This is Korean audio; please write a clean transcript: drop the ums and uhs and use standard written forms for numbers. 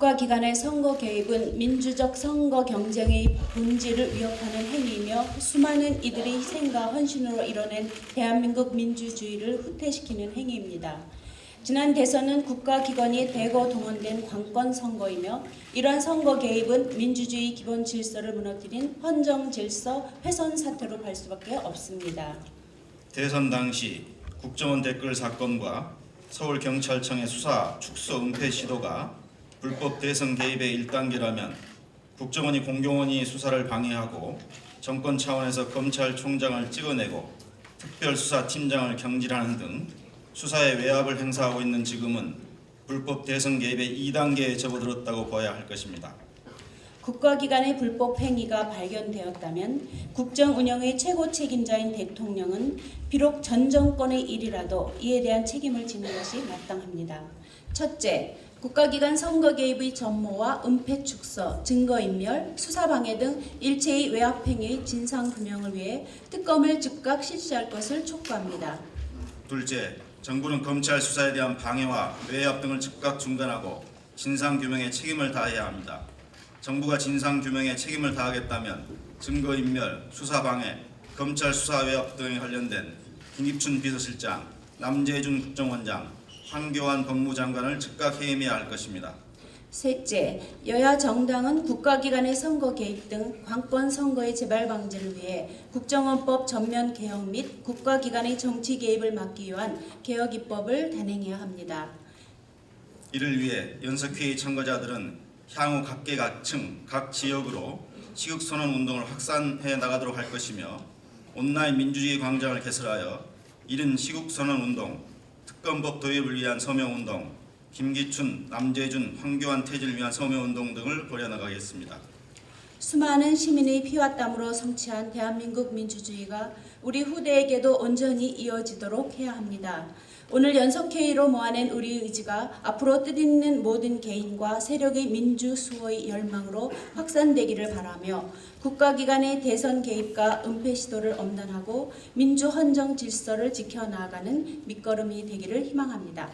국가기관의 선거 개입은 민주적 선거 경쟁의 본질을 위협하는 행위이며 수많은 이들의 희생과 헌신으로 이뤄낸 대한민국 민주주의를 후퇴시키는 행위입니다. 지난 대선은 국가기관이 대거 동원된 관권 선거이며 이러한 선거 개입은 민주주의 기본 질서를 무너뜨린 헌정 질서 훼손 사태로 갈 수밖에 없습니다. 대선 당시 국정원 댓글 사건과 서울경찰청의 수사 축소 은폐 시도가 불법 대선 개입의 1단계라면 국정원이 공공연히 수사를 방해하고 정권 차원에서 검찰총장을 찍어내고 특별수사팀장을 경질하는 등 수사의 외압을 행사하고 있는 지금은 불법 대선 개입의 2단계에 접어들었다고 봐야 할 것입니다. 국가기관의 불법 행위가 발견되었다면 국정 운영의 최고 책임자인 대통령은 비록 전 정권의 일이라도 이에 대한 책임을 지는 것이 마땅합니다. 첫째, 국가기관 선거 개입의 전모와 은폐 축소, 증거인멸, 수사방해 등 일체의 외압행위의 진상규명을 위해 특검을 즉각 실시할 것을 촉구합니다. 둘째, 정부는 검찰 수사에 대한 방해와 외압 등을 즉각 중단하고 진상규명에 책임을 다해야 합니다. 정부가 진상규명에 책임을 다하겠다면 증거인멸, 수사방해, 검찰 수사 외압 등에 관련된 김기춘 비서실장, 남재준 국정원장, 황교안 법무장관을 즉각 해임해야 할 것입니다. 셋째, 여야 정당은 국가기관의 선거 개입 등 관권 선거의 재발 방지를 위해 국정원법 전면 개혁 및 국가기관의 정치 개입을 막기 위한 개혁 입법을 단행해야 합니다. 이를 위해 연석회의 참가자들은 향후 각계각층, 각 지역으로 시국선언 운동을 확산해 나가도록 할 것이며 온라인 민주주의 광장을 개설하여 이른 시국선언 운동, 특검법 도입을 위한 서명운동, 김기춘, 남재준, 황교안 퇴진을 위한 서명운동 등을 벌여나가겠습니다. 수많은 시민의 피와 땀으로 성취한 대한민국 민주주의가 우리 후대에게도 온전히 이어지도록 해야 합니다. 오늘 연석회의로 모아낸 우리의 의지가 앞으로 뜻있는 모든 개인과 세력의 민주수호의 열망으로 확산되기를 바라며 국가기관의 대선 개입과 은폐 시도를 엄단하고 민주헌정 질서를 지켜나가는 밑거름이 되기를 희망합니다.